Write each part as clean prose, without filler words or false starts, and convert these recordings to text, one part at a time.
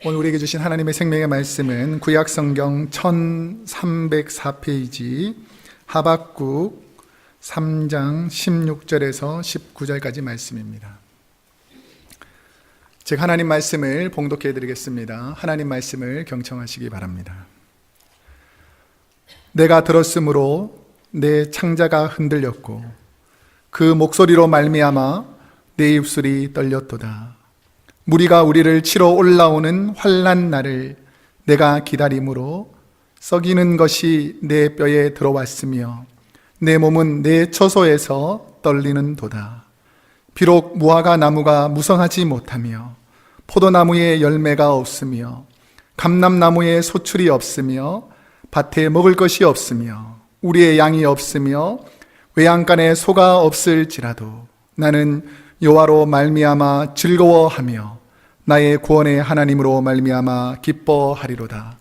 오늘 우리에게 주신 하나님의 생명의 말씀은 구약성경 1304페이지 하박국 3장 16절에서 19절까지 말씀입니다. 제가 하나님 말씀을 봉독해 드리겠습니다. 하나님 말씀을 경청하시기 바랍니다. 내가 들었으므로 내 창자가 흔들렸고 그 목소리로 말미암아 내 입술이 떨렸도다. 무리가 우리를 치러 올라오는 환난 날을 내가 기다림으로 썩이는 것이 내 뼈에 들어왔으며 내 몸은 내 처소에서 떨리는 도다. 비록 무화과 나무가 무성하지 못하며 포도나무에 열매가 없으며 감람나무에 소출이 없으며 밭에 먹을 것이 없으며 우리의 양이 없으며 외양간에 소가 없을지라도 나는 여호와로 말미암아 즐거워하며 나의 구원의 하나님으로 말미암아 기뻐하리로다.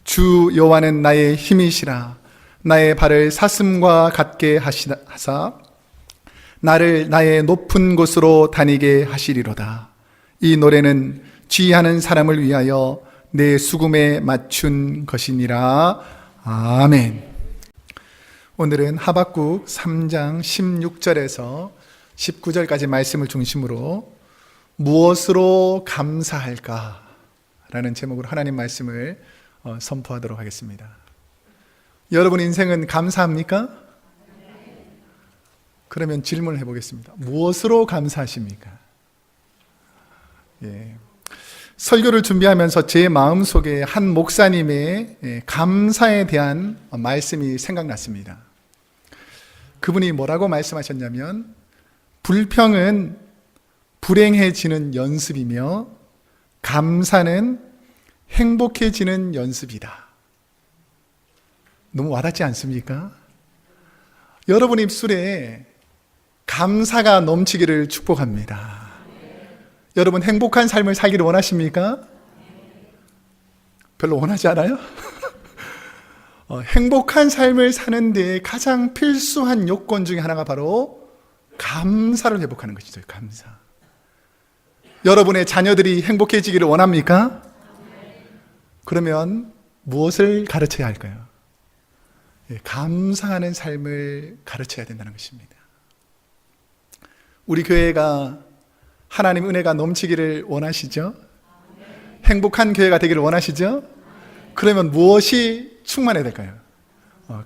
주 여호와는 나의 힘이시라. 나의 발을 사슴과 같게 하사 나를 나의 높은 곳으로 다니게 하시리로다. 이 노래는 지휘하는 사람을 위하여 내 수금에 맞춘 것이니라. 아멘. 오늘은 하박국 3장 16절에서 19절까지 말씀을 중심으로 무엇으로 감사할까? 라는 제목으로 하나님 말씀을 선포하도록 하겠습니다. 여러분 인생은 감사합니까? 그러면 질문을 해보겠습니다. 무엇으로 감사하십니까? 설교를 준비하면서 제 마음속에 한 목사님의 감사에 대한 말씀이 생각났습니다. 그분이 뭐라고 말씀하셨냐면 불평은 불행해지는 연습이며 감사는 행복해지는 연습이다. 너무 와닿지 않습니까? 여러분 입술에 감사가 넘치기를 축복합니다. 여러분 행복한 삶을 살기를 원하십니까? 별로 원하지 않아요? 행복한 삶을 사는 데 가장 필수한 요건 중에 하나가 바로 감사를 회복하는 것이죠. 감사. 여러분의 자녀들이 행복해지기를 원합니까? 그러면 무엇을 가르쳐야 할까요? 감사하는 삶을 가르쳐야 된다는 것입니다. 우리 교회가 하나님 은혜가 넘치기를 원하시죠? 행복한 교회가 되기를 원하시죠? 그러면 무엇이 충만해야 될까요?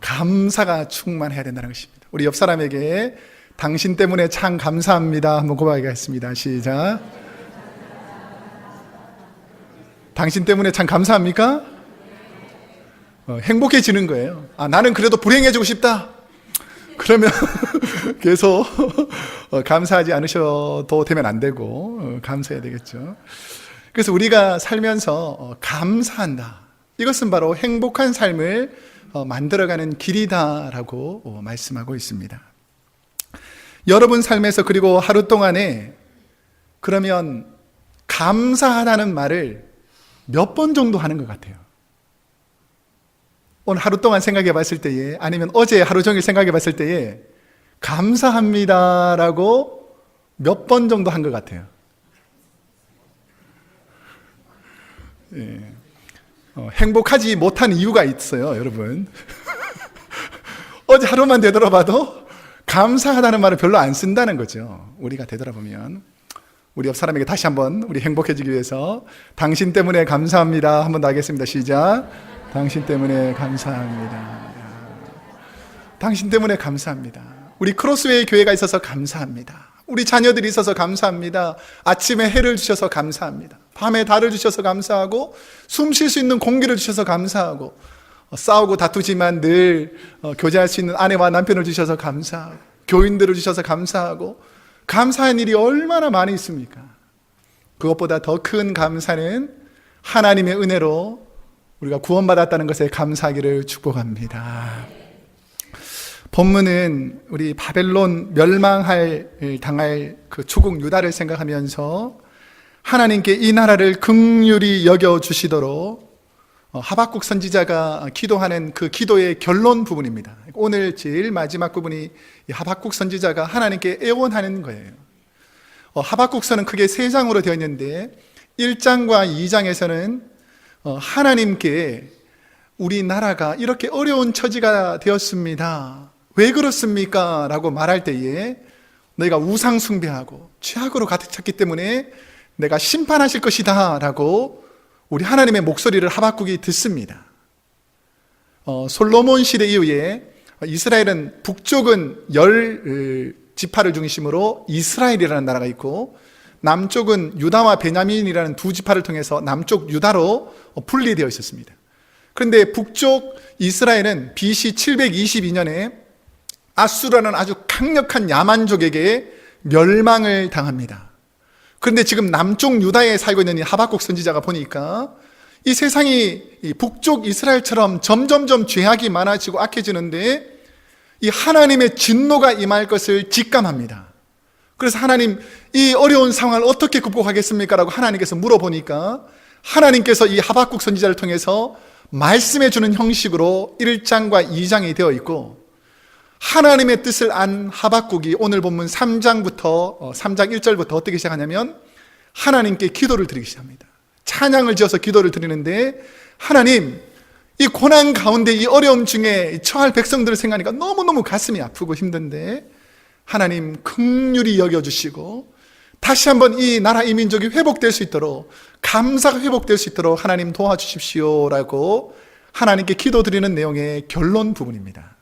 감사가 충만해야 된다는 것입니다. 우리 옆 사람에게 당신 때문에 참 감사합니다. 한번 고백하겠습니다. 시작. 당신 때문에 참 감사합니까? 행복해지는 거예요. 나는 그래도 불행해지고 싶다. 그러면 계속 감사하지 않으셔도 되면 안 되고 감사해야 되겠죠. 그래서 우리가 살면서 감사한다. 이것은 바로 행복한 삶을 만들어가는 길이다라고 말씀하고 있습니다. 여러분 삶에서 그리고 하루 동안에 그러면 감사하다는 말을 몇 번 정도 하는 것 같아요? 오늘 하루 동안 생각해 봤을 때에 아니면 어제 하루 종일 생각해 봤을 때에 감사합니다라고 몇 번 정도 한 것 같아요? 행복하지 못한 이유가 있어요, 여러분. 어제 하루만 되돌아봐도 감사하다는 말을 별로 안 쓴다는 거죠. 우리가 되돌아보면 우리 옆 사람에게 다시 한번 우리 행복해지기 위해서 당신 때문에 감사합니다. 한번 더 하겠습니다. 시작. 당신 때문에 감사합니다. 당신 때문에 감사합니다. 우리 크로스웨이 교회가 있어서 감사합니다. 우리 자녀들이 있어서 감사합니다. 아침에 해를 주셔서 감사합니다. 밤에 달을 주셔서 감사하고 숨 쉴 수 있는 공기를 주셔서 감사하고 싸우고 다투지만 늘 교제할 수 있는 아내와 남편을 주셔서 감사하고 교인들을 주셔서 감사하고 감사한 일이 얼마나 많이 있습니까? 그것보다 더 큰 감사는 하나님의 은혜로 우리가 구원받았다는 것에 감사하기를 축복합니다. 본문은 우리 바벨론 당할 그 초국 유다를 생각하면서 하나님께 이 나라를 긍휼히 여겨주시도록 하박국 선지자가 기도하는 그 기도의 결론 부분입니다. 오늘 제일 마지막 부분이 하박국 선지자가 하나님께 애원하는 거예요. 하박국서는 크게 세 장으로 되어 있는데 1장과 2장에서는 하나님께 우리나라가 이렇게 어려운 처지가 되었습니다. 왜 그렇습니까? 라고 말할 때에 너희가 우상 숭배하고 죄악으로 가득 찼기 때문에 내가 심판하실 것이다 라고 우리 하나님의 목소리를 하박국이 듣습니다. 솔로몬 시대 이후에 이스라엘은 북쪽은 10지파를 중심으로 이스라엘이라는 나라가 있고 남쪽은 유다와 베냐민이라는 두 지파를 통해서 남쪽 유다로 분리되어 있었습니다. 그런데 북쪽 이스라엘은 BC 722년에 아수라는 아주 강력한 야만족에게 멸망을 당합니다. 그런데 지금 남쪽 유다에 살고 있는 이 하박국 선지자가 보니까 이 세상이 이 북쪽 이스라엘처럼 점점점 죄악이 많아지고 악해지는데 이 하나님의 진노가 임할 것을 직감합니다. 그래서 하나님, 이 어려운 상황을 어떻게 극복하겠습니까? 라고 하나님께서 물어보니까 하나님께서 이 하박국 선지자를 통해서 말씀해 주는 형식으로 1장과 2장이 되어 있고, 하나님의 뜻을 안 하박국이 오늘 본문 3장부터 3장 1절부터 어떻게 시작하냐면 하나님께 기도를 드리기 시작합니다. 찬양을 지어서 기도를 드리는데, 하나님, 이 고난 가운데 이 어려움 중에 처할 백성들을 생각하니까 너무너무 가슴이 아프고 힘든데 하나님 긍휼히 여겨주시고 다시 한번 이 나라 이 민족이 회복될 수 있도록, 감사가 회복될 수 있도록 하나님 도와주십시오 라고 하나님께 기도드리는 내용의 결론 부분입니다.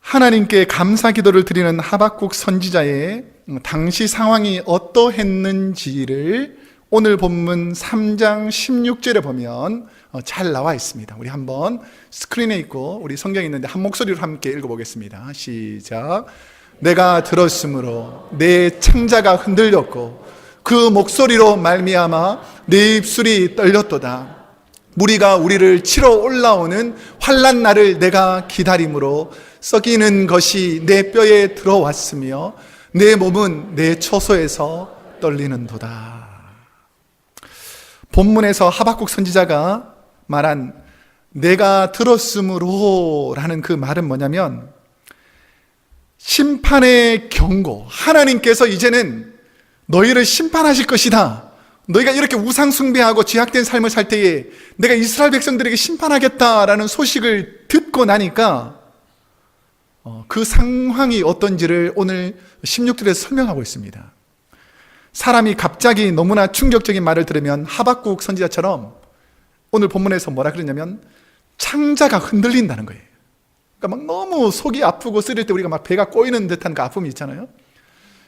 하나님께 감사 기도를 드리는 하박국 선지자의 당시 상황이 어떠했는지를 오늘 본문 3장 16절에 보면 잘 나와 있습니다. 우리 한번 스크린에 있고 우리 성경에 있는데 한 목소리로 함께 읽어보겠습니다. 시작. 내가 들었으므로 내 창자가 흔들렸고 그 목소리로 말미암아 내 입술이 떨렸도다. 무리가 우리를 치러 올라오는 환난 날을 내가 기다림으로 썩이는 것이 내 뼈에 들어왔으며 내 몸은 내 처소에서 떨리는도다. 본문에서 하박국 선지자가 말한 내가 들었으므로 라는 그 말은 뭐냐면 심판의 경고, 하나님께서 이제는 너희를 심판하실 것이다. 너희가 이렇게 우상 숭배하고 죄악된 삶을 살 때에 내가 이스라엘 백성들에게 심판하겠다라는 소식을 듣고 나니까 그 상황이 어떤지를 오늘 16절에서 설명하고 있습니다. 사람이 갑자기 너무나 충격적인 말을 들으면 하박국 선지자처럼 오늘 본문에서 뭐라 그러냐면 창자가 흔들린다는 거예요. 그러니까 막 너무 속이 아프고 쓰릴 때 우리가 막 배가 꼬이는 듯한 그 아픔이 있잖아요.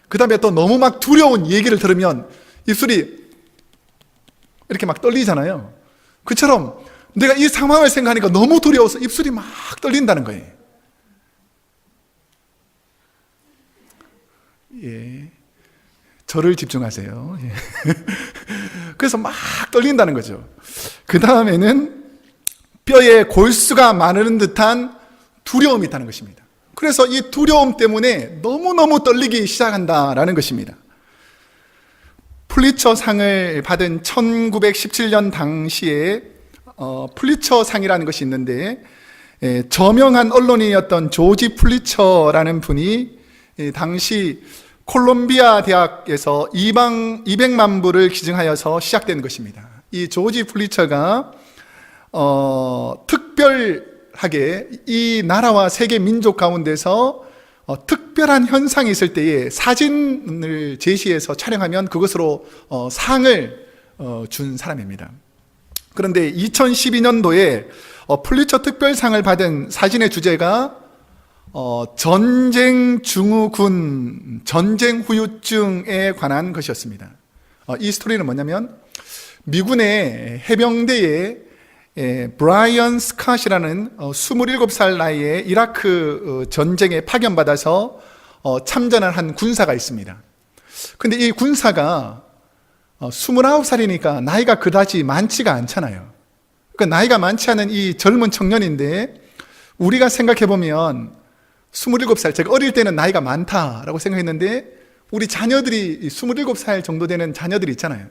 그 다음에 또 너무 막 두려운 얘기를 들으면 입술이 이렇게 막 떨리잖아요. 그처럼 내가 이 상황을 생각하니까 너무 두려워서 입술이 막 떨린다는 거예요. 예. 저를 집중하세요. 예. 그래서 막 떨린다는 거죠. 그 다음에는 뼈에 골수가 마르는 듯한 두려움이 있다는 것입니다. 그래서 이 두려움 때문에 너무너무 떨리기 시작한다라는 것입니다. 풀리처상을 받은 1917년 당시에 풀리처상이라는 것이 있는데 저명한 언론인이었던 조지 풀리처라는 분이 당시 콜롬비아 대학에서 200만 불을 기증하여서 시작된 것입니다. 이 조지 풀리처가 특별하게 이 나라와 세계 민족 가운데서 특별한 현상이 있을 때에 사진을 제시해서 촬영하면 그것으로 상을 준 사람입니다. 그런데 2012년도에 풀리처 특별상을 받은 사진의 주제가 전쟁 증후군, 전쟁 후유증에 관한 것이었습니다. 이 스토리는 뭐냐면 미군의 해병대에 브라이언 스캇이라는 27살 나이에 이라크 전쟁에 파견받아서 참전을 한 군사가 있습니다. 근데 이 군사가 29살이니까 나이가 그다지 많지가 않잖아요. 그러니까 나이가 많지 않은 이 젊은 청년인데 우리가 생각해보면 27살, 제가 어릴 때는 나이가 많다라고 생각했는데 우리 자녀들이 27살 정도 되는 자녀들이 있잖아요.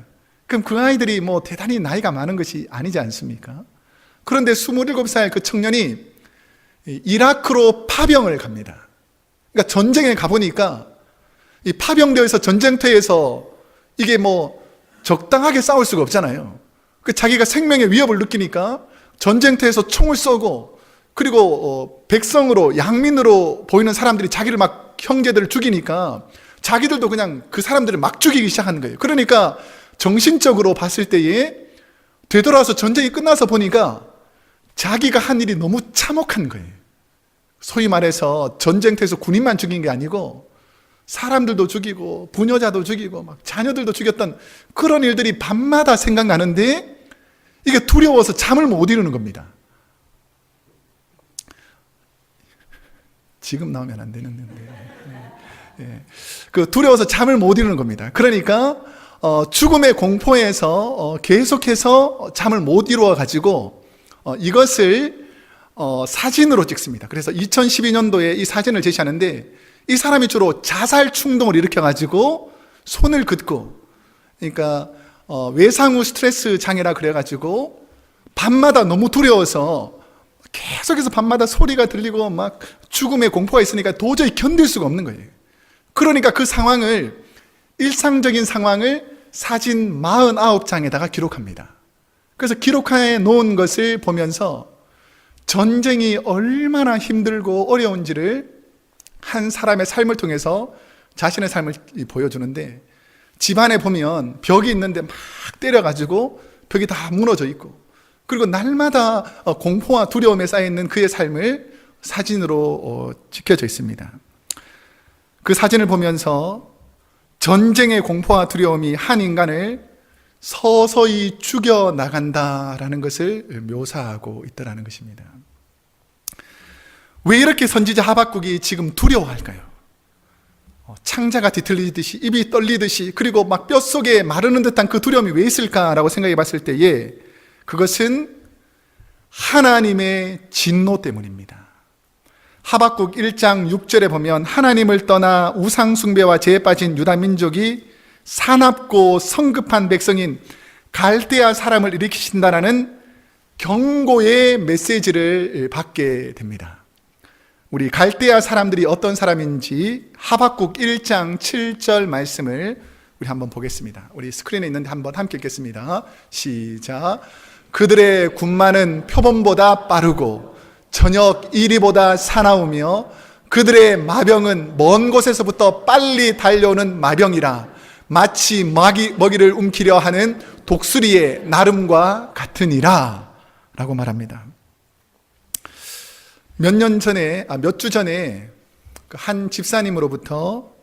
그럼 그 아이들이 뭐 대단히 나이가 많은 것이 아니지 않습니까? 그런데 27살 그 청년이 이라크로 파병을 갑니다. 그러니까 전쟁에 가보니까 이 파병되어서 전쟁터에서 이게 뭐 적당하게 싸울 수가 없잖아요. 그 자기가 생명의 위협을 느끼니까 전쟁터에서 총을 쏘고, 그리고 백성으로 양민으로 보이는 사람들이 자기를 막 형제들을 죽이니까 자기들도 그냥 그 사람들을 막 죽이기 시작하는 거예요. 그러니까 정신적으로 봤을 때에 되돌아와서 전쟁이 끝나서 보니까 자기가 한 일이 너무 참혹한 거예요. 소위 말해서 전쟁터에서 군인만 죽인 게 아니고 사람들도 죽이고 부녀자도 죽이고 막 자녀들도 죽였던 그런 일들이 밤마다 생각나는데 이게 두려워서 잠을 못 이루는 겁니다. 지금 나오면 안 되는데. 그 두려워서 잠을 못 이루는 겁니다. 그러니까 죽음의 공포에서 계속해서 잠을 못 이루어 가지고 이것을 사진으로 찍습니다. 그래서 2012년도에 이 사진을 제시하는데 이 사람이 주로 자살 충동을 일으켜 가지고 손을 긋고, 그러니까 외상후 스트레스 장애라 그래 가지고 밤마다 너무 두려워서 계속해서 밤마다 소리가 들리고 막 죽음의 공포가 있으니까 도저히 견딜 수가 없는 거예요. 그러니까 그 상황을, 일상적인 상황을 사진 49장에다가 기록합니다. 그래서 기록해 놓은 것을 보면서 전쟁이 얼마나 힘들고 어려운지를 한 사람의 삶을 통해서 자신의 삶을 보여주는데, 집안에 보면 벽이 있는데 막 때려가지고 벽이 다 무너져 있고, 그리고 날마다 공포와 두려움에 쌓여있는 그의 삶을 사진으로 찍혀져 있습니다. 그 사진을 보면서 전쟁의 공포와 두려움이 한 인간을 서서히 죽여나간다라는 것을 묘사하고 있다는 것입니다. 왜 이렇게 선지자 하박국이 지금 두려워할까요? 창자가 뒤틀리듯이, 입이 떨리듯이, 그리고 막 뼛속에 마르는 듯한 그 두려움이 왜 있을까라고 생각해 봤을 때에 그것은 하나님의 진노 때문입니다. 하박국 1장 6절에 보면 하나님을 떠나 우상숭배와 죄에 빠진 유다 민족이 사납고 성급한 백성인 갈대아 사람을 일으키신다라는 경고의 메시지를 받게 됩니다. 우리 갈대아 사람들이 어떤 사람인지 하박국 1장 7절 말씀을 우리 한번 보겠습니다. 우리 스크린에 있는데 한번 함께 읽겠습니다. 시작. 그들의 군마는 표범보다 빠르고 저녁 이리보다 사나우며 그들의 마병은 먼 곳에서부터 빨리 달려오는 마병이라 마치 먹이를 움키려 하는 독수리의 나름과 같으니라 라고 말합니다. 몇 주 전에 한 집사님으로부터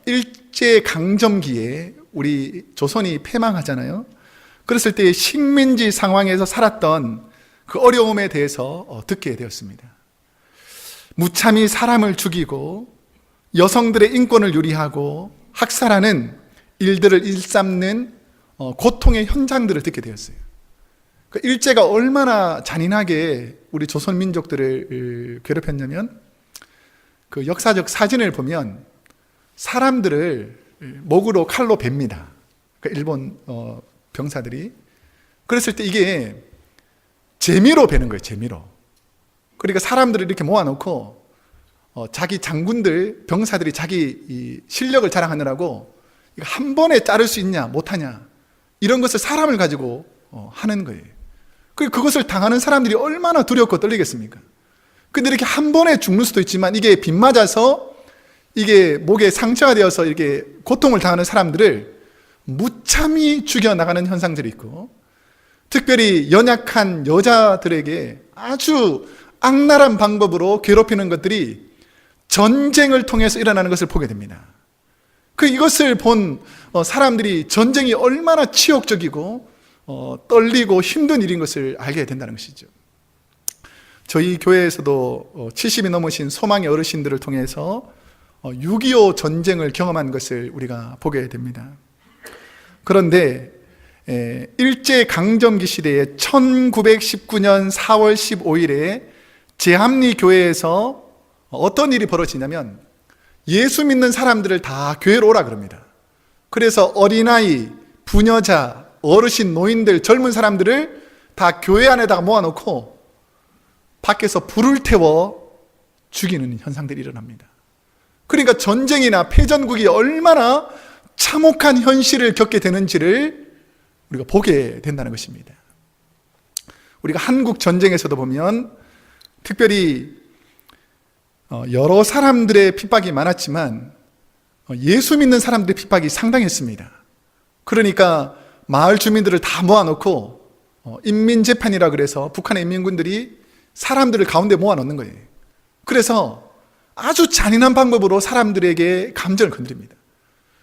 일제강점기에 우리 조선이 패망하잖아요. 그랬을 때 식민지 상황에서 살았던 그 어려움에 대해서 듣게 되었습니다. 무참히 사람을 죽이고 여성들의 인권을 유리하고 학살하는 일들을 일삼는 고통의 현장들을 듣게 되었어요. 그 일제가 얼마나 잔인하게 우리 조선 민족들을 괴롭혔냐면 그 역사적 사진을 보면 사람들을 목으로 칼로 뱁니다. 그 일본 병사들이. 그랬을 때 이게 재미로 베는 거예요. 재미로. 그러니까 사람들을 이렇게 모아놓고 자기 장군들, 병사들이 자기 이 실력을 자랑하느라고 이거 한 번에 자를 수 있냐 못하냐 이런 것을 사람을 가지고 하는 거예요. 그것을 당하는 사람들이 얼마나 두렵고 떨리겠습니까? 근데 이렇게 한 번에 죽는 수도 있지만 이게 빗 맞아서 이게 목에 상처가 되어서 이렇게 고통을 당하는 사람들을 무참히 죽여나가는 현상들이 있고, 특별히 연약한 여자들에게 아주 악랄한 방법으로 괴롭히는 것들이 전쟁을 통해서 일어나는 것을 보게 됩니다. 이것을 본 사람들이 전쟁이 얼마나 치욕적이고 떨리고 힘든 일인 것을 알게 된다는 것이죠. 저희 교회에서도 70이 넘으신 소망의 어르신들을 통해서 6.25 전쟁을 경험한 것을 우리가 보게 됩니다. 그런데 일제강점기 시대에 1919년 4월 15일에 제합리 교회에서 어떤 일이 벌어지냐면 예수 믿는 사람들을 다 교회로 오라 그럽니다. 그래서 어린아이, 부녀자, 어르신, 노인들, 젊은 사람들을 다 교회 안에다가 모아놓고 밖에서 불을 태워 죽이는 현상들이 일어납니다. 그러니까 전쟁이나 패전국이 얼마나 참혹한 현실을 겪게 되는지를 우리가 보게 된다는 것입니다. 우리가 한국 전쟁에서도 보면 특별히 여러 사람들의 핍박이 많았지만 예수 믿는 사람들의 핍박이 상당했습니다. 그러니까 마을 주민들을 다 모아놓고 인민재판이라 그래서 북한의 인민군들이 사람들을 가운데 모아놓는 거예요. 그래서 아주 잔인한 방법으로 사람들에게 감정을 건드립니다.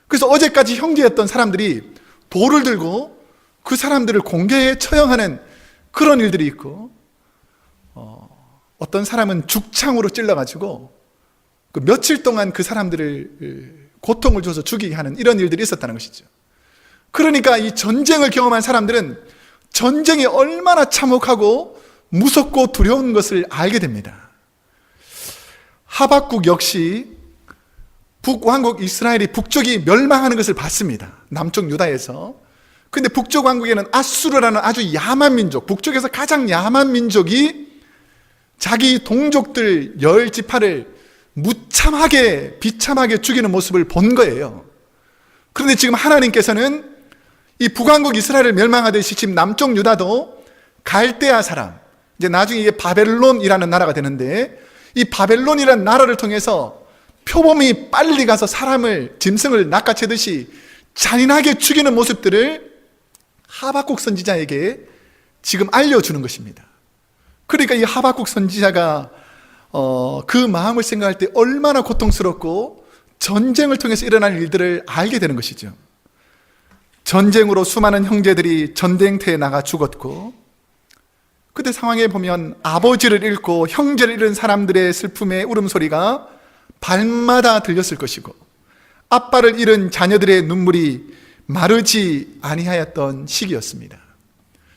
그래서 어제까지 형제였던 사람들이 돌을 들고 그 사람들을 공개에 처형하는 그런 일들이 있고, 어떤 사람은 죽창으로 찔러가지고 그 며칠 동안 그 사람들을 고통을 줘서 죽이게 하는 이런 일들이 있었다는 것이죠. 그러니까 이 전쟁을 경험한 사람들은 전쟁이 얼마나 참혹하고 무섭고 두려운 것을 알게 됩니다. 하박국 역시 북왕국 이스라엘이 북쪽이 멸망하는 것을 봤습니다. 남쪽 유다에서. 근데 북쪽 왕국에는 아수르라는 아주 야만 민족, 북쪽에서 가장 야만 민족이 자기 동족들 10지파를 무참하게 비참하게 죽이는 모습을 본 거예요. 그런데 지금 하나님께서는 이 북왕국 이스라엘을 멸망하듯이 지금 남쪽 유다도 갈대아 사람, 이제 나중에 이게 바벨론이라는 나라가 되는데, 이 바벨론이라는 나라를 통해서 표범이 빨리 가서 사람을, 짐승을 낚아채듯이 잔인하게 죽이는 모습들을 하박국 선지자에게 지금 알려주는 것입니다. 그러니까 이 하박국 선지자가 그 마음을 생각할 때 얼마나 고통스럽고 전쟁을 통해서 일어날 일들을 알게 되는 것이죠. 전쟁으로 수많은 형제들이 전쟁터에 나가 죽었고, 그때 상황에 보면 아버지를 잃고 형제를 잃은 사람들의 슬픔의 울음소리가 밤마다 들렸을 것이고, 아빠를 잃은 자녀들의 눈물이 마르지 아니하였던 시기였습니다.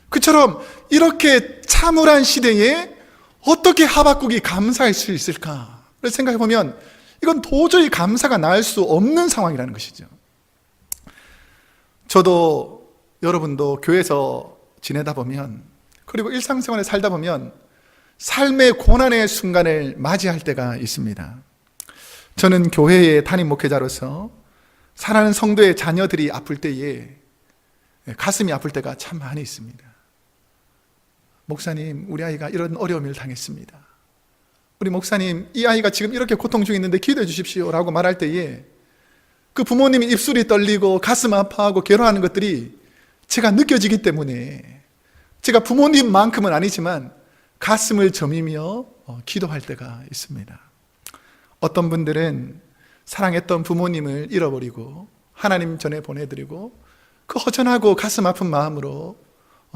그처럼 이렇게 참울한 시대에 어떻게 하박국이 감사할 수 있을까를 생각해 보면 이건 도저히 감사가 나을 수 없는 상황이라는 것이죠. 저도 여러분도 교회에서 지내다 보면, 그리고 일상생활에 살다 보면 삶의 고난의 순간을 맞이할 때가 있습니다. 저는 교회의 담임 목회자로서 사랑하는 성도의 자녀들이 아플 때에 가슴이 아플 때가 참 많이 있습니다. 목사님, 우리 아이가 이런 어려움을 당했습니다. 우리 목사님, 이 아이가 지금 이렇게 고통 중에 있는데 기도해 주십시오 라고 말할 때에 그 부모님이 입술이 떨리고 가슴 아파하고 괴로워하는 것들이 제가 느껴지기 때문에 제가 부모님만큼은 아니지만 가슴을 저미며 기도할 때가 있습니다. 어떤 분들은 사랑했던 부모님을 잃어버리고 하나님 전에 보내드리고 그 허전하고 가슴 아픈 마음으로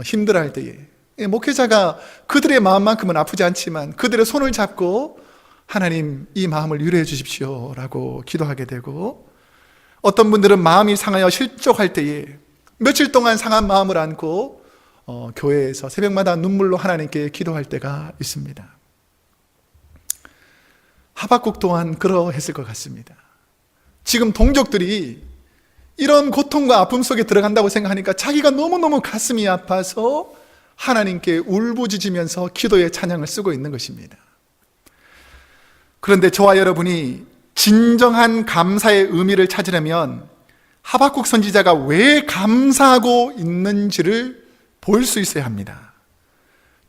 힘들어할 때에 목회자가 그들의 마음만큼은 아프지 않지만 그들의 손을 잡고 하나님 이 마음을 위로해 주십시오 라고 기도하게 되고, 어떤 분들은 마음이 상하여 실족할 때에 며칠 동안 상한 마음을 안고 교회에서 새벽마다 눈물로 하나님께 기도할 때가 있습니다. 하박국 또한 그러했을 것 같습니다. 지금 동족들이 이런 고통과 아픔 속에 들어간다고 생각하니까 자기가 너무너무 가슴이 아파서 하나님께 울부짖으면서 기도의 찬양을 쓰고 있는 것입니다. 그런데 저와 여러분이 진정한 감사의 의미를 찾으려면 하박국 선지자가 왜 감사하고 있는지를 볼 수 있어야 합니다.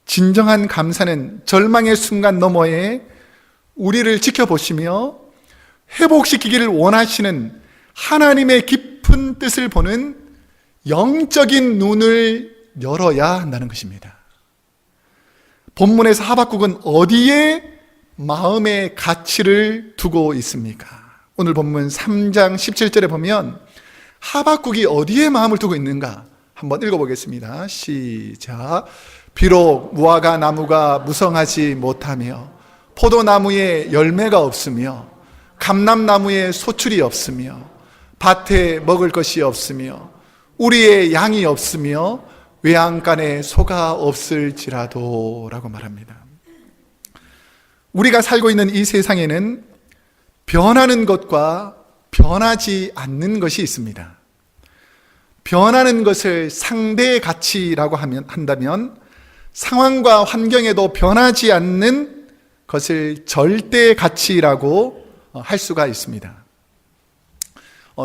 진정한 감사는 절망의 순간 너머에 우리를 지켜보시며 회복시키기를 원하시는 하나님의 깊은 뜻을 보는 영적인 눈을 열어야 한다는 것입니다. 본문에서 하박국은 어디에 마음의 가치를 두고 있습니까? 오늘 본문 3장 17절에 보면 하박국이 어디에 마음을 두고 있는가 한번 읽어보겠습니다. 시작. 비록 무화과 나무가 무성하지 못하며 포도나무에 열매가 없으며 감람나무에 소출이 없으며 밭에 먹을 것이 없으며 우리의 양이 없으며 외양간에 소가 없을지라도 라고 말합니다. 우리가 살고 있는 이 세상에는 변하는 것과 변하지 않는 것이 있습니다. 변하는 것을 상대의 가치라고 한다면 상황과 환경에도 변하지 않는 것을 절대의 가치라고 할 수가 있습니다.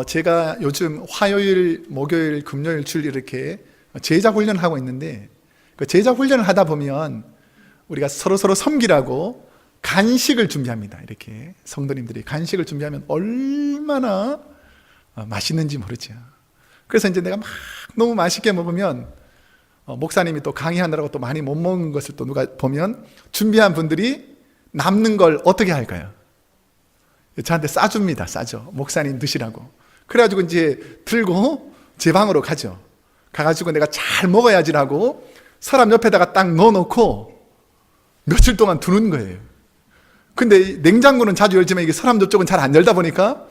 제가 요즘 화요일, 목요일, 금요일, 주일 이렇게 제자 훈련을 하고 있는데 그 제자 훈련을 하다 보면 우리가 서로 섬기라고 간식을 준비합니다. 이렇게 성도님들이 간식을 준비하면 얼마나 맛있는지 모르죠. 그래서 이제 내가 막 너무 맛있게 먹으면 목사님이 또 강의하느라고 또 많이 못 먹은 것을 또 누가 보면 준비한 분들이 남는 걸 어떻게 할까요? 저한테 싸줍니다. 싸줘. 목사님 드시라고. 그래가지고 이제 들고 제 방으로 가죠. 가가지고 내가 잘 먹어야지라고 서랍 옆에다가 딱 넣어놓고 며칠 동안 두는 거예요. 근데 냉장고는 자주 열지만 이게 서랍 저쪽은 잘 안 열다 보니까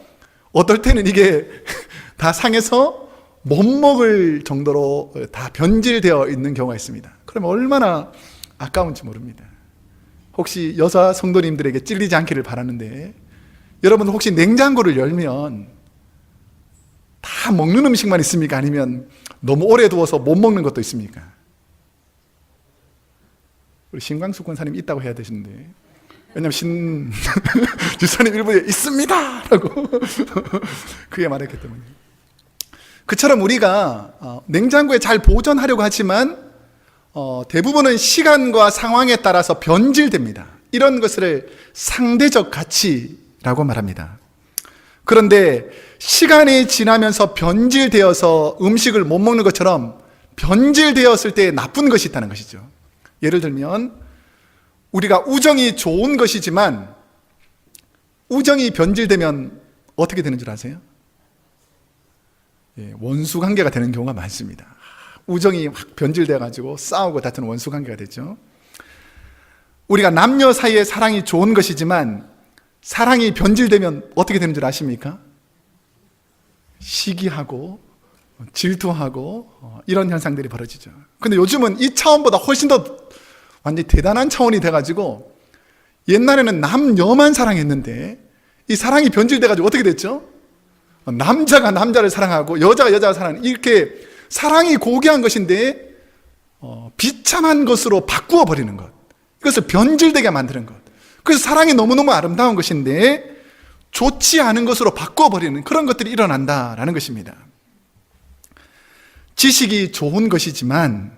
어떨 때는 이게 다 상해서 못 먹을 정도로 다 변질되어 있는 경우가 있습니다. 그러면 얼마나 아까운지 모릅니다. 혹시 여자 성도님들에게 찔리지 않기를 바라는데 여러분 혹시 냉장고를 열면 다 먹는 음식만 있습니까? 아니면 너무 오래 두어서 못 먹는 것도 있습니까? 우리 신광수 권사님 있다고 해야 되시는데 왜냐면 주사님 일부에 있습니다! 라고 그게 말했기 때문에 그처럼 우리가 냉장고에 잘 보존하려고 하지만 대부분은 시간과 상황에 따라서 변질됩니다. 이런 것을 상대적 가치라고 말합니다. 그런데 시간이 지나면서 변질되어서 음식을 못 먹는 것처럼 변질되었을 때 나쁜 것이 있다는 것이죠. 예를 들면 우리가 우정이 좋은 것이지만 우정이 변질되면 어떻게 되는 줄 아세요? 원수 관계가 되는 경우가 많습니다. 우정이 확 변질돼가지고 싸우고 다투는 원수 관계가 되죠. 우리가 남녀 사이의 사랑이 좋은 것이지만 사랑이 변질되면 어떻게 되는 줄 아십니까? 시기하고 질투하고 이런 현상들이 벌어지죠. 근데 요즘은 이 차원보다 훨씬 더 완전히 대단한 차원이 돼가지고 옛날에는 남녀만 사랑했는데 이 사랑이 변질돼가지고 어떻게 됐죠? 남자가 남자를 사랑하고 여자가 여자를 사랑하는 이렇게 사랑이 고귀한 것인데 비참한 것으로 바꾸어 버리는 것, 이것을 변질되게 만드는 것. 그래서 사랑이 너무너무 아름다운 것인데 좋지 않은 것으로 바꾸어 버리는 그런 것들이 일어난다라는 것입니다. 지식이 좋은 것이지만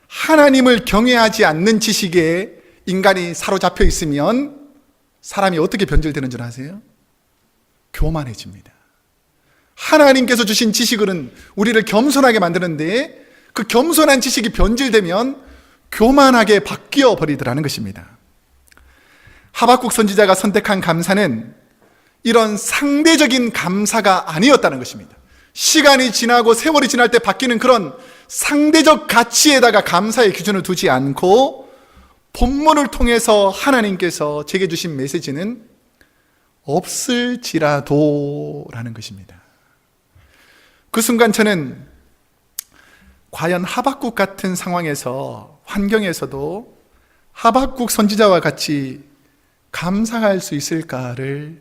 하나님을 경외하지 않는 지식에 인간이 사로잡혀 있으면 사람이 어떻게 변질되는 줄 아세요? 교만해집니다. 하나님께서 주신 지식은 우리를 겸손하게 만드는데 그 겸손한 지식이 변질되면 교만하게 바뀌어 버리더라는 것입니다. 하박국 선지자가 선택한 감사는 이런 상대적인 감사가 아니었다는 것입니다. 시간이 지나고 세월이 지날 때 바뀌는 그런 상대적 가치에다가 감사의 기준을 두지 않고 본문을 통해서 하나님께서 제게 주신 메시지는 없을지라도 라는 것입니다. 그 순간 저는 과연 하박국 같은 상황에서 환경에서도 하박국 선지자와 같이 감사할 수 있을까를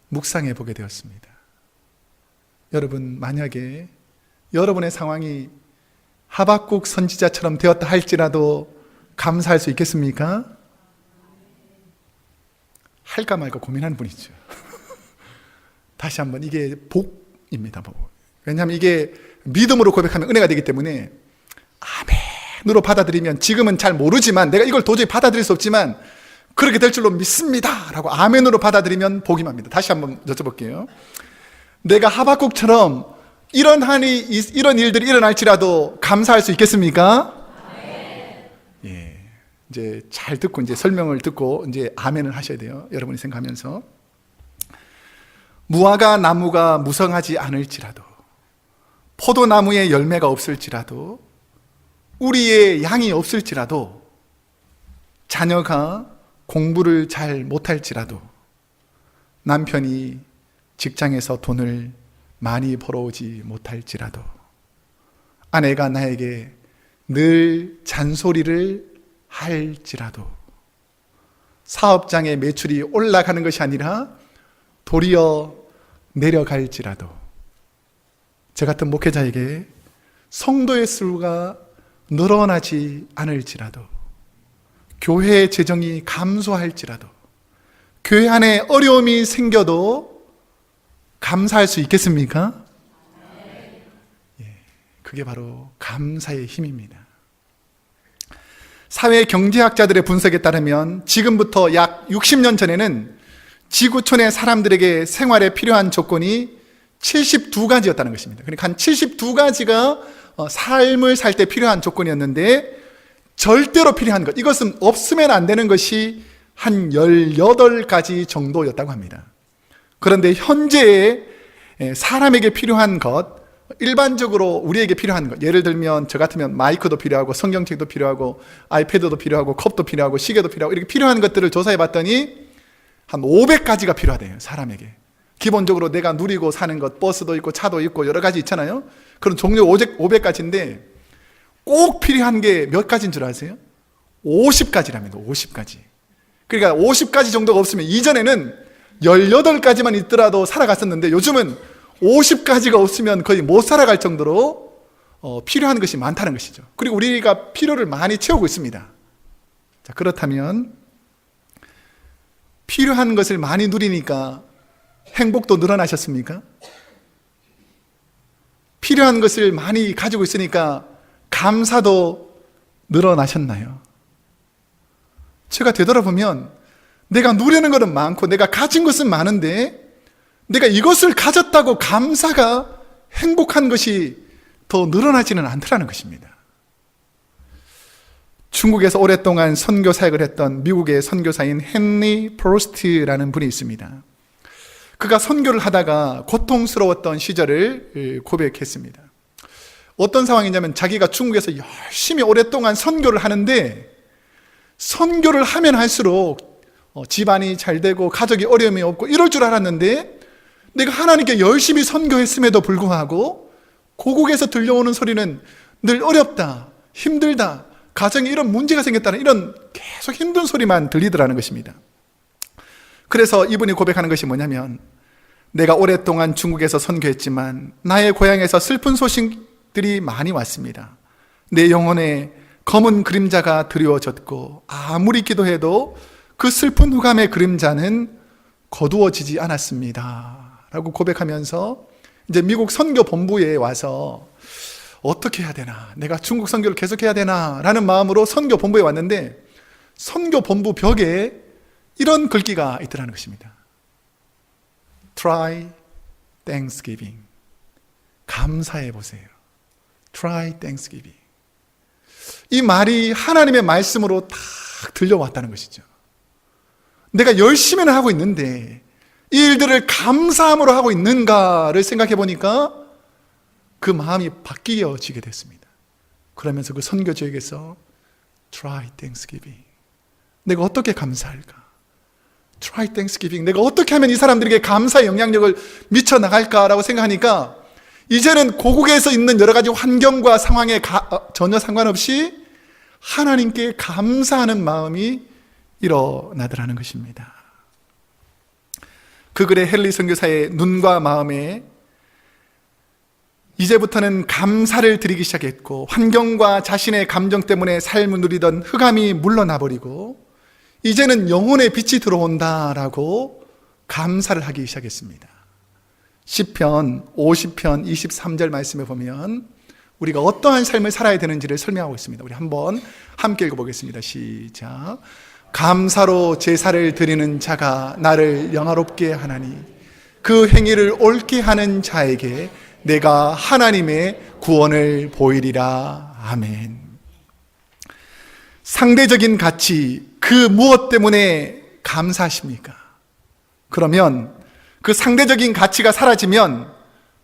묵상해 보게 되었습니다. 여러분, 만약에 여러분의 상황이 하박국 선지자처럼 되었다 할지라도 감사할 수 있겠습니까? 할까 말까 고민하는 분이죠. 다시 한번 이게 복입니다. 복. 왜냐하면 이게 믿음으로 고백하면 은혜가 되기 때문에 아멘으로 받아들이면 지금은 잘 모르지만 내가 이걸 도저히 받아들일 수 없지만 그렇게 될 줄로 믿습니다 라고 아멘으로 받아들이면 복이 맙니다. 다시 한번 여쭤볼게요. 내가 하박국처럼 이런 일들이 일어날지라도 감사할 수 있겠습니까? 예, 이제 잘 듣고 이제 설명을 듣고 이제 아멘을 하셔야 돼요. 여러분이 생각하면서 무화과 나무가 무성하지 않을지라도 포도나무에 열매가 없을지라도 우리의 양이 없을지라도 자녀가 공부를 잘 못할지라도 남편이 직장에서 돈을 많이 벌어오지 못할지라도 아내가 나에게 늘 잔소리를 할지라도 사업장의 매출이 올라가는 것이 아니라 도리어 내려갈지라도 저 같은 목회자에게 성도의 수가 늘어나지 않을지라도 교회의 재정이 감소할지라도 교회 안에 어려움이 생겨도 감사할 수 있겠습니까? 예. 그게 바로 감사의 힘입니다. 사회경제학자들의 분석에 따르면 지금부터 약 60년 전에는 지구촌의 사람들에게 생활에 필요한 조건이 72가지였다는 것입니다. 그러니까 한 72가지가 삶을 살 때 필요한 조건이었는데, 절대로 필요한 것, 이것은 없으면 안 되는 것이 한 18가지 정도였다고 합니다. 그런데 현재의 사람에게 필요한 것, 일반적으로 우리에게 필요한 것, 예를 들면 저 같으면 마이크도 필요하고 성경책도 필요하고 아이패드도 필요하고 컵도 필요하고 시계도 필요하고 이렇게 필요한 것들을 조사해 봤더니 한 500가지가 필요하대요, 사람에게. 기본적으로 내가 누리고 사는 것, 버스도 있고 차도 있고 여러 가지 있잖아요. 그런 종류 500가지인데 꼭 필요한 게 몇 가지인 줄 아세요? 50가지랍니다. 50가지. 그러니까 50가지 정도가 없으면, 이전에는 18가지만 있더라도 살아갔었는데 요즘은 50가지가 없으면 거의 못 살아갈 정도로 필요한 것이 많다는 것이죠. 그리고 우리가 필요를 많이 채우고 있습니다. 자, 그렇다면 필요한 것을 많이 누리니까 행복도 늘어나셨습니까? 필요한 것을 많이 가지고 있으니까 감사도 늘어나셨나요? 제가 되돌아보면 내가 누리는 것은 많고 내가 가진 것은 많은데 내가 이것을 가졌다고 감사가, 행복한 것이 더 늘어나지는 않더라는 것입니다. 중국에서 오랫동안 선교 사역을 했던 미국의 선교사인 헨리 프로스트라는 분이 있습니다. 그가 선교를 하다가 고통스러웠던 시절을 고백했습니다. 어떤 상황이냐면, 자기가 중국에서 열심히 오랫동안 선교를 하는데 선교를 하면 할수록 집안이 잘 되고 가족이 어려움이 없고 이럴 줄 알았는데, 내가 하나님께 열심히 선교했음에도 불구하고 고국에서 들려오는 소리는 늘 어렵다, 힘들다, 가정에 이런 문제가 생겼다는 이런 계속 힘든 소리만 들리더라는 것입니다. 그래서 이분이 고백하는 것이 뭐냐면, 내가 오랫동안 중국에서 선교했지만 나의 고향에서 슬픈 소식들이 많이 왔습니다. 내 영혼에 검은 그림자가 드리워졌고 아무리 기도해도 그 슬픈 후감의 그림자는 거두어지지 않았습니다 라고 고백하면서 이제 미국 선교 본부에 와서 어떻게 해야 되나, 내가 중국 선교를 계속해야 되나 라는 마음으로 선교 본부에 왔는데, 선교 본부 벽에 이런 글귀가 있더라는 것입니다. Try Thanksgiving. 감사해 보세요. Try Thanksgiving. 이 말이 하나님의 말씀으로 딱 들려왔다는 것이죠. 내가 열심히는 하고 있는데 이 일들을 감사함으로 하고 있는가를 생각해 보니까 그 마음이 바뀌어지게 됐습니다. 그러면서 그 선교지에게서 Try Thanksgiving. 내가 어떻게 감사할까? Try Thanksgiving. 내가 어떻게 하면 이 사람들에게 감사의 영향력을 미쳐나갈까라고 생각하니까 이제는 고국에서 있는 여러 가지 환경과 상황에 전혀 상관없이 하나님께 감사하는 마음이 일어나더라는 것입니다. 그 글의 헨리 선교사의 눈과 마음에 이제부터는 감사를 드리기 시작했고, 환경과 자신의 감정 때문에 삶을 누리던 흑암이 물러나버리고 이제는 영혼의 빛이 들어온다라고 감사를 하기 시작했습니다. 시편 50편 23절 말씀에 보면 우리가 어떠한 삶을 살아야 되는지를 설명하고 있습니다. 우리 한번 함께 읽어보겠습니다. 시작. 감사로 제사를 드리는 자가 나를 영화롭게 하나니 그 행위를 옳게 하는 자에게 내가 하나님의 구원을 보이리라. 아멘. 상대적인 가치, 그 무엇 때문에 감사하십니까? 그러면 그 상대적인 가치가 사라지면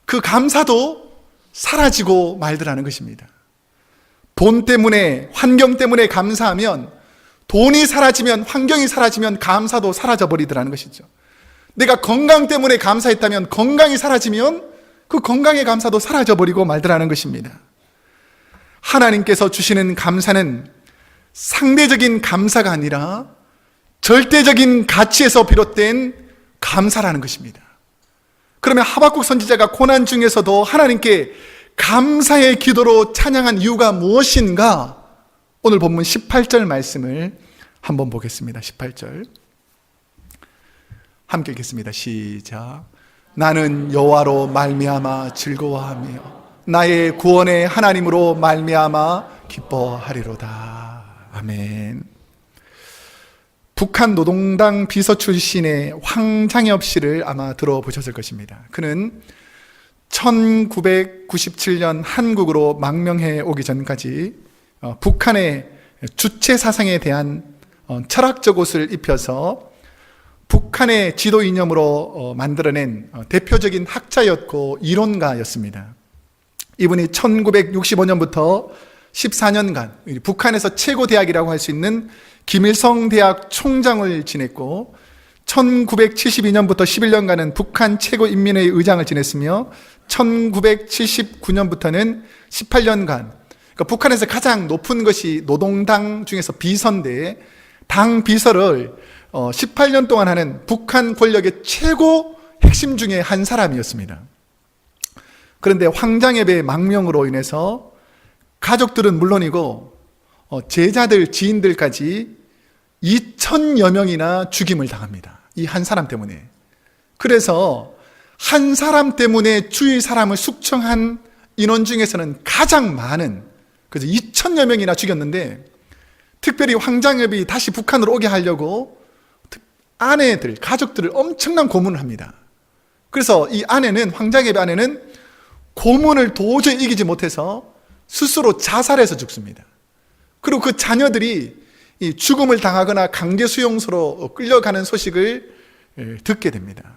그 감사도 사라지고 말더라는 것입니다. 돈 때문에, 환경 때문에 감사하면, 돈이 사라지면, 환경이 사라지면 감사도 사라져 버리더라는 것이죠. 내가 건강 때문에 감사했다면 건강이 사라지면 그 건강의 감사도 사라져 버리고 말더라는 것입니다. 하나님께서 주시는 감사는 상대적인 감사가 아니라 절대적인 가치에서 비롯된 감사라는 것입니다. 그러면 하박국 선지자가 고난 중에서도 하나님께 감사의 기도로 찬양한 이유가 무엇인가? 오늘 본문 18절 말씀을 한번 보겠습니다. 18절 함께 읽겠습니다. 시작. 나는 여호와로 말미암아 즐거워하며 나의 구원의 하나님으로 말미암아 기뻐하리로다. 아멘. 북한 노동당 비서 출신의 황장엽 씨를 아마 들어보셨을 것입니다. 그는 1997년 한국으로 망명해 오기 전까지 북한의 주체 사상에 대한 철학적 옷을 입혀서 북한의 지도 이념으로 만들어낸 대표적인 학자였고 이론가였습니다. 이분이 1965년부터 14년간 북한에서 최고 대학이라고 할 수 있는 김일성 대학 총장을 지냈고 1972년부터 11년간은 북한 최고인민회의 의장을 지냈으며 1979년부터는 18년간, 그러니까 북한에서 가장 높은 것이 노동당 중에서 비서인데 당 비서를 18년 동안 하는 북한 권력의 최고 핵심 중에 한 사람이었습니다. 그런데 황장엽의 망명으로 인해서 가족들은 물론이고 제자들, 지인들까지 2,000여 명이나 죽임을 당합니다. 이 한 사람 때문에. 그래서 한 사람 때문에 주위 사람을 숙청한 인원 중에서는 가장 많은, 그래서 2,000여 명이나 죽였는데 특별히 황장엽이 다시 북한으로 오게 하려고 아내들, 가족들을 엄청난 고문을 합니다. 그래서 이 아내는, 황장엽의 아내는 고문을 도저히 이기지 못해서 스스로 자살해서 죽습니다. 그리고 그 자녀들이 이 죽음을 당하거나 강제 수용소로 끌려가는 소식을 듣게 됩니다.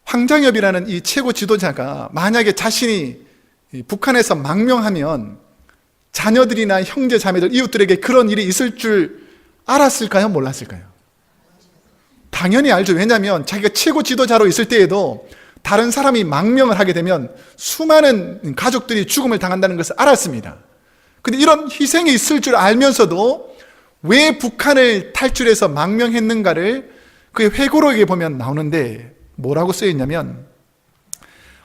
황장엽이라는 이 최고 지도자가 만약에 자신이 북한에서 망명하면 자녀들이나 형제 자매들, 이웃들에게 그런 일이 있을 줄 알았을까요? 몰랐을까요? 당연히 알죠. 왜냐하면 자기가 최고 지도자로 있을 때에도 다른 사람이 망명을 하게 되면 수많은 가족들이 죽음을 당한다는 것을 알았습니다. 근데 이런 희생이 있을 줄 알면서도 왜 북한을 탈출해서 망명했는가를 그의 회고록에 보면 나오는데 뭐라고 쓰여있냐면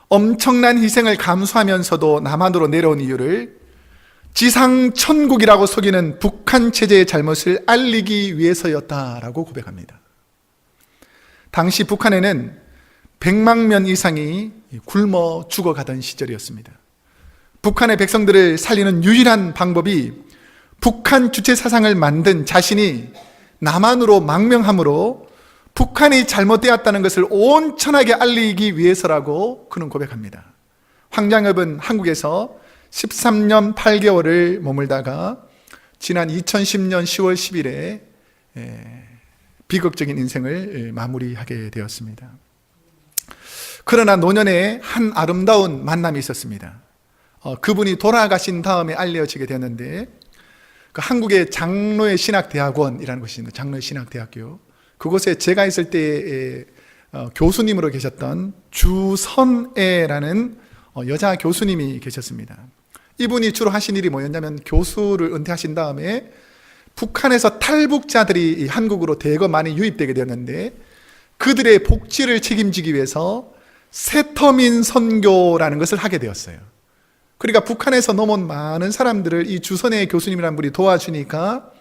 엄청난 희생을 감수하면서도 남한으로 내려온 이유를 지상 천국이라고 속이는 북한 체제의 잘못을 알리기 위해서였다라고 고백합니다. 당시 북한에는 100만 명 이상이 굶어 죽어가던 시절이었습니다. 북한의 백성들을 살리는 유일한 방법이 북한 주체 사상을 만든 자신이 남한으로 망명함으로 북한이 잘못되었다는 것을 온천하게 알리기 위해서라고 그는 고백합니다. 황장엽은 한국에서 13년 8개월을 머물다가 지난 2010년 10월 10일에 비극적인 인생을 마무리하게 되었습니다. 그러나 노년에 한 아름다운 만남이 있었습니다. 그분이 돌아가신 다음에 알려지게 되었는데 그 한국의 장로의 신학대학원이라는 곳이 있는데 장로의 신학대학교, 그곳에 제가 있을 때 교수님으로 계셨던 주선애라는 여자 교수님이 계셨습니다. 이분이 주로 하신 일이 뭐였냐면 교수를 은퇴하신 다음에 북한에서 탈북자들이 한국으로 대거 많이 유입되게 되었는데 그들의 복지를 책임지기 위해서 세터민 선교라는 것을 하게 되었어요. 그러니까 북한에서 넘어온 많은 사람들을 이 주선의 교수님이라는 분이 도와주니까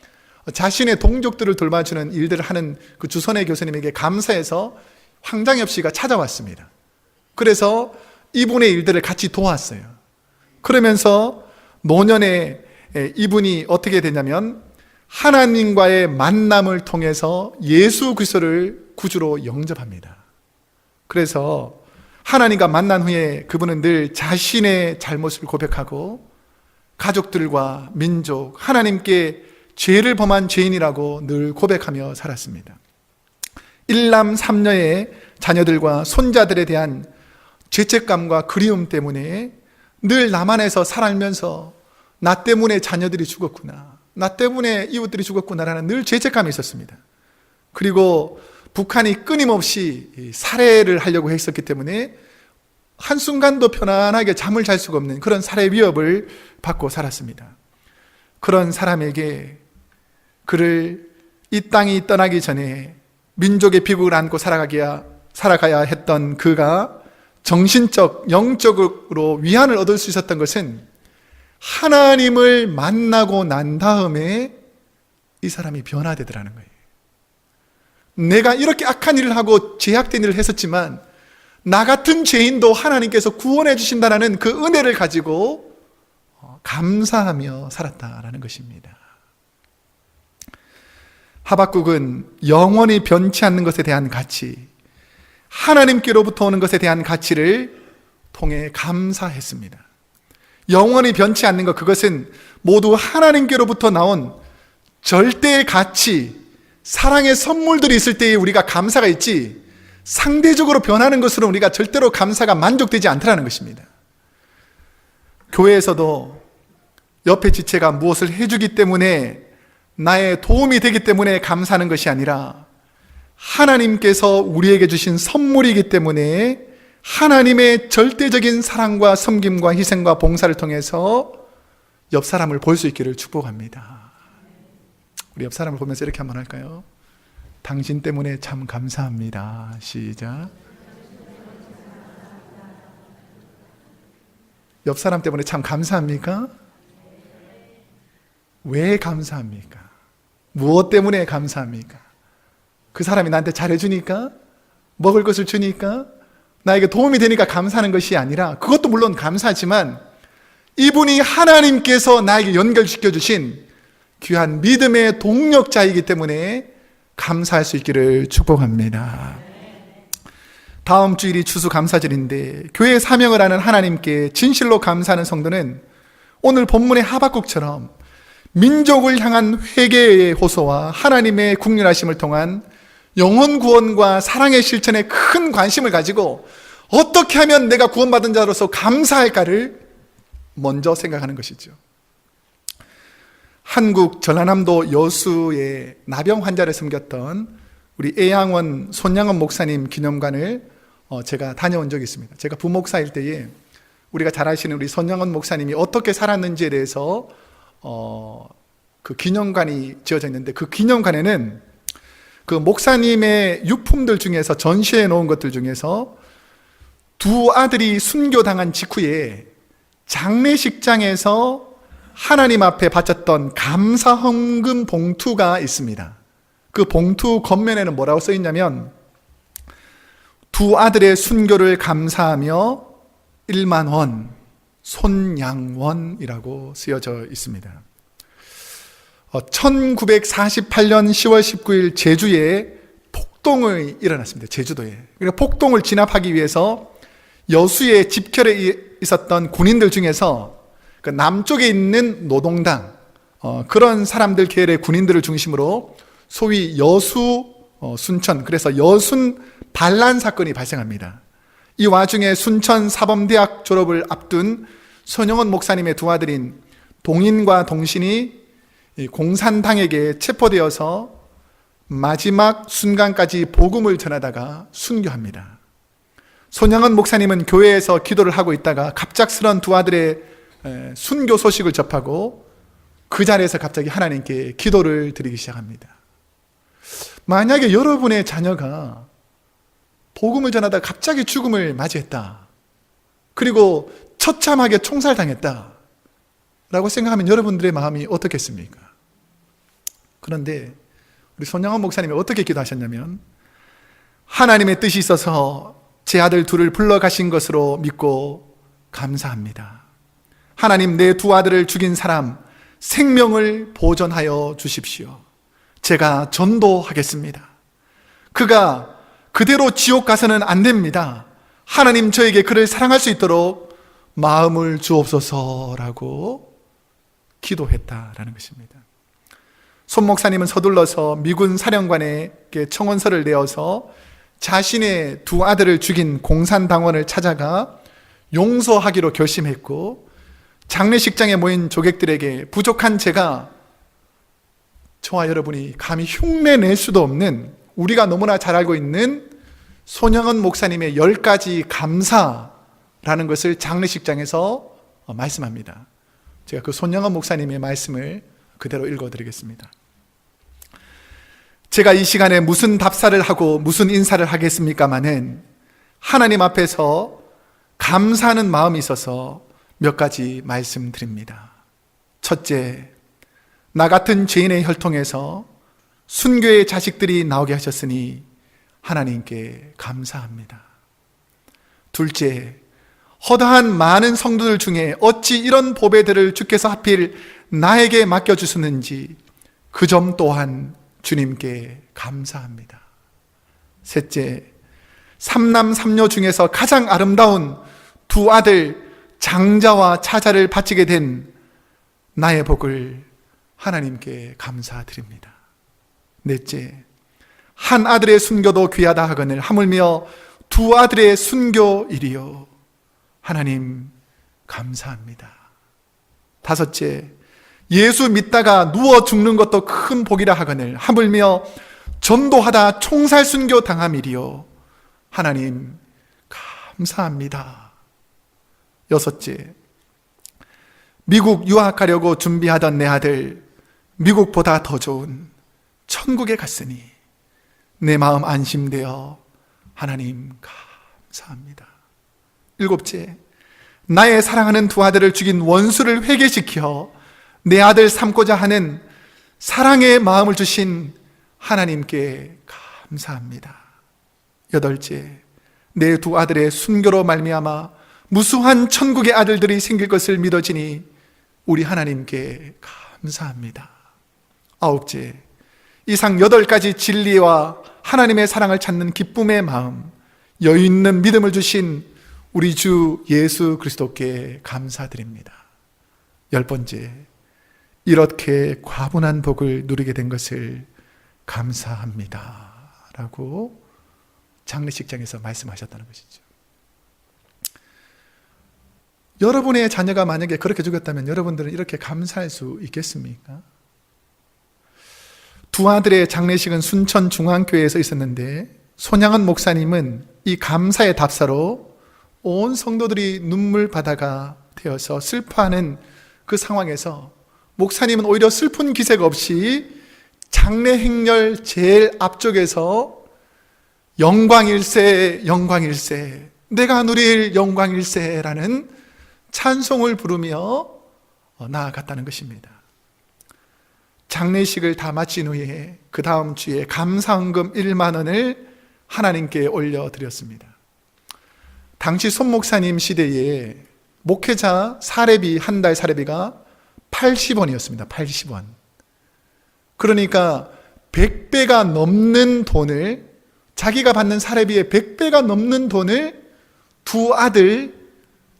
자신의 동족들을 돌봐주는 일들을 하는 그 주선의 교수님에게 감사해서 황장엽 씨가 찾아왔습니다. 그래서 이분의 일들을 같이 도왔어요. 그러면서 노년에 이분이 어떻게 되냐면 하나님과의 만남을 통해서 예수 그리스도를 구주로 영접합니다. 그래서 하나님과 만난 후에 그분은 늘 자신의 잘못을 고백하고 가족들과 민족, 하나님께 죄를 범한 죄인이라고 늘 고백하며 살았습니다. 일남 삼녀의 자녀들과 손자들에 대한 죄책감과 그리움 때문에 늘 남한에서 살면서 나 때문에 자녀들이 죽었구나, 나 때문에 이웃들이 죽었구나라는 늘 죄책감이 있었습니다. 그리고 북한이 끊임없이 살해를 하려고 했었기 때문에 한순간도 편안하게 잠을 잘 수가 없는 그런 살해 위협을 받고 살았습니다. 그런 사람에게 그를 이 땅이 떠나기 전에 민족의 비극을 안고 살아가야 했던 그가 정신적, 영적으로 위안을 얻을 수 있었던 것은 하나님을 만나고 난 다음에 이 사람이 변화되더라는 거예요. 내가 이렇게 악한 일을 하고 죄악된 일을 했었지만 나 같은 죄인도 하나님께서 구원해 주신다는 그 은혜를 가지고 감사하며 살았다라는 것입니다. 하박국은 영원히 변치 않는 것에 대한 가치, 하나님께로부터 오는 것에 대한 가치를 통해 감사했습니다. 영원히 변치 않는 것, 그것은 모두 하나님께로부터 나온 절대의 가치, 사랑의 선물들이 있을 때에 우리가 감사가 있지, 상대적으로 변하는 것으로 우리가 절대로 감사가 만족되지 않더라는 것입니다. 교회에서도 옆에 지체가 무엇을 해주기 때문에, 나의 도움이 되기 때문에 감사하는 것이 아니라 하나님께서 우리에게 주신 선물이기 때문에 하나님의 절대적인 사랑과 섬김과 희생과 봉사를 통해서 옆 사람을 볼 수 있기를 축복합니다. 우리 옆 사람을 보면서 이렇게 한번 할까요? 당신 때문에 참 감사합니다. 시작. 옆 사람 때문에 참 감사합니까? 왜 감사합니까? 무엇 때문에 감사합니까? 그 사람이 나한테 잘해주니까? 먹을 것을 주니까? 나에게 도움이 되니까 감사하는 것이 아니라, 그것도 물론 감사하지만 이분이 하나님께서 나에게 연결시켜 주신 귀한 믿음의 동력자이기 때문에 감사할 수 있기를 축복합니다. 다음 주일이 추수감사절인데 교회의 사명을 하는 하나님께 진실로 감사하는 성도는 오늘 본문의 하박국처럼 민족을 향한 회개의 호소와 하나님의 국률하심을 통한 영혼 구원과 사랑의 실천에 큰 관심을 가지고 어떻게 하면 내가 구원받은 자로서 감사할까를 먼저 생각하는 것이죠. 한국 전라남도 여수의 나병 환자를 섬겼던 우리 애양원 손양원 목사님 기념관을 제가 다녀온 적이 있습니다. 제가 부목사일 때에 우리가 잘 아시는 우리 손양원 목사님이 어떻게 살았는지에 대해서 그 기념관이 지어져 있는데, 그 기념관에는 그 목사님의 유품들 중에서, 전시해 놓은 것들 중에서 두 아들이 순교당한 직후에 장례식장에서 하나님 앞에 바쳤던 감사 헌금 봉투가 있습니다. 그 봉투 겉면에는 뭐라고 써 있냐면, 두 아들의 순교를 감사하며 1만 원, 손양원이라고 쓰여져 있습니다. 1948년 10월 19일 제주에 폭동이 일어났습니다. 제주도에. 그러니까 폭동을 진압하기 위해서 여수의 집결에 있었던 군인들 중에서 그 남쪽에 있는 노동당, 그런 사람들 계열의 군인들을 중심으로 소위 여수, 순천, 그래서 여순 반란 사건이 발생합니다. 이 와중에 순천 사범대학 졸업을 앞둔 손영원 목사님의 두 아들인 동인과 동신이 공산당에게 체포되어서 마지막 순간까지 복음을 전하다가 순교합니다. 손영원 목사님은 교회에서 기도를 하고 있다가 갑작스런 두 아들의 순교 소식을 접하고 그 자리에서 갑자기 하나님께 기도를 드리기 시작합니다. 만약에 여러분의 자녀가 복음을 전하다 갑자기 죽음을 맞이했다, 그리고 처참하게 총살당했다 라고 생각하면 여러분들의 마음이 어떻겠습니까? 그런데 우리 손양원 목사님이 어떻게 기도하셨냐면, 하나님의 뜻이 있어서 제 아들 둘을 불러가신 것으로 믿고 감사합니다. 하나님, 내 두 아들을 죽인 사람 생명을 보존하여 주십시오. 제가 전도하겠습니다. 그가 그대로 지옥 가서는 안 됩니다. 하나님, 저에게 그를 사랑할 수 있도록 마음을 주옵소서라고 기도했다라는 것입니다. 손 목사님은 서둘러서 미군 사령관에게 청원서를 내어서 자신의 두 아들을 죽인 공산당원을 찾아가 용서하기로 결심했고, 장례식장에 모인 조객들에게 부족한 제가, 저와 여러분이 감히 흉내낼 수도 없는, 우리가 너무나 잘 알고 있는 손영원 목사님의 10가지 감사라는 것을 장례식장에서 말씀합니다. 제가 그 손영원 목사님의 말씀을 그대로 읽어드리겠습니다. 제가 이 시간에 무슨 답사를 하고 무슨 인사를 하겠습니까마는 하나님 앞에서 감사하는 마음이 있어서 몇 가지 말씀드립니다. 첫째, 나 같은 죄인의 혈통에서 순교의 자식들이 나오게 하셨으니 하나님께 감사합니다. 둘째, 허다한 많은 성도들 중에 어찌 이런 보배들을 주께서 하필 나에게 맡겨주셨는지 그 점 또한 주님께 감사합니다. 셋째, 삼남 삼녀 중에서 가장 아름다운 두 아들 장자와 차자를 바치게 된 나의 복을 하나님께 감사드립니다. 넷째, 한 아들의 순교도 귀하다 하거늘 하물며 두 아들의 순교이리요. 하나님 감사합니다. 다섯째, 예수 믿다가 누워 죽는 것도 큰 복이라 하거늘 하물며 전도하다 총살 순교 당함이리요. 하나님 감사합니다. 여섯째, 미국 유학하려고 준비하던 내 아들 미국보다 더 좋은 천국에 갔으니 내 마음 안심되어 하나님 감사합니다. 일곱째, 나의 사랑하는 두 아들을 죽인 원수를 회개시켜 내 아들 삼고자 하는 사랑의 마음을 주신 하나님께 감사합니다. 여덟째, 내 두 아들의 순교로 말미암아 무수한 천국의 아들들이 생길 것을 믿어지니 우리 하나님께 감사합니다. 아홉째, 이상 8가지 진리와 하나님의 사랑을 찾는 기쁨의 마음, 여유 있는 믿음을 주신 우리 주 예수 그리스도께 감사드립니다. 10번째, 이렇게 과분한 복을 누리게 된 것을 감사합니다 라고 장례식장에서 말씀하셨다는 것이죠. 여러분의 자녀가 만약에 그렇게 죽었다면 여러분들은 이렇게 감사할 수 있겠습니까? 두 아들의 장례식은 순천중앙교회에서 있었는데 손양은 목사님은 이 감사의 답사로 온 성도들이 눈물바다가 되어서 슬퍼하는 그 상황에서 목사님은 오히려 슬픈 기색 없이 장례 행렬 제일 앞쪽에서 영광일세 영광일세 내가 누릴 영광일세라는 찬송을 부르며 나아갔다는 것입니다. 장례식을 다 마친 후에 그 다음 주에 감사헌금 1만 원을 하나님께 올려드렸습니다. 당시 손 목사님 시대에 목회자 사례비, 한 달 사례비가 80원이었습니다. 80원. 그러니까 100배가 넘는 돈을, 자기가 받는 사례비의 100배가 넘는 돈을 두 아들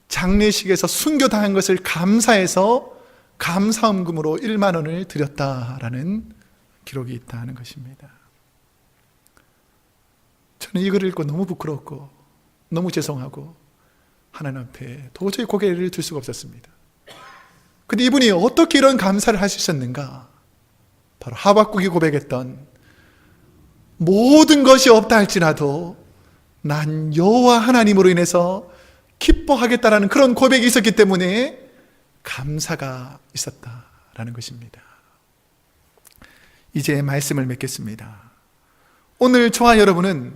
장례식에서 순교당한 것을 감사해서 감사헌금으로 1만 원을 드렸다라는 기록이 있다는 것입니다. 저는 이걸 읽고 너무 부끄럽고 너무 죄송하고 하나님 앞에 도저히 고개를 들 수가 없었습니다. 근데 이분이 어떻게 이런 감사를 할 수 있었는가? 바로 하박국이 고백했던 모든 것이 없다 할지라도 난 여호와 하나님으로 인해서 기뻐하겠다라는 그런 고백이 있었기 때문에 감사가 있었다라는 것입니다. 이제 말씀을 맺겠습니다. 오늘 저와 여러분은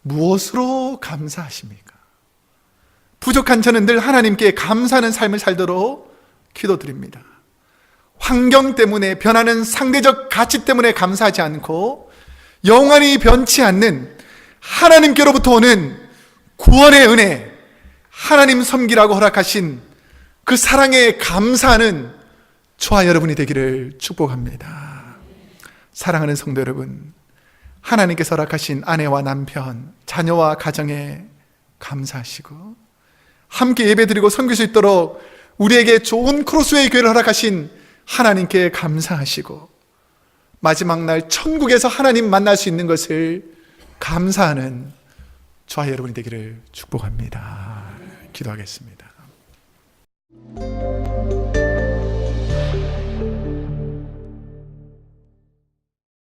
무엇으로 감사하십니까? 부족한 저는 늘 하나님께 감사하는 삶을 살도록 기도드립니다. 환경 때문에 변하는 상대적 가치 때문에 감사하지 않고 영원히 변치 않는 하나님께로부터 오는 구원의 은혜, 하나님 섬기라고 허락하신 그 사랑에 감사하는 저와 여러분이 되기를 축복합니다. 사랑하는 성도 여러분, 하나님께서 허락하신 아내와 남편, 자녀와 가정에 감사하시고 함께 예배드리고 섬길 수 있도록 우리에게 좋은 크로스웨이 교회를 허락하신 하나님께 감사하시고 마지막 날 천국에서 하나님 만날 수 있는 것을 감사하는 저와 여러분이 되기를 축복합니다. 기도하겠습니다.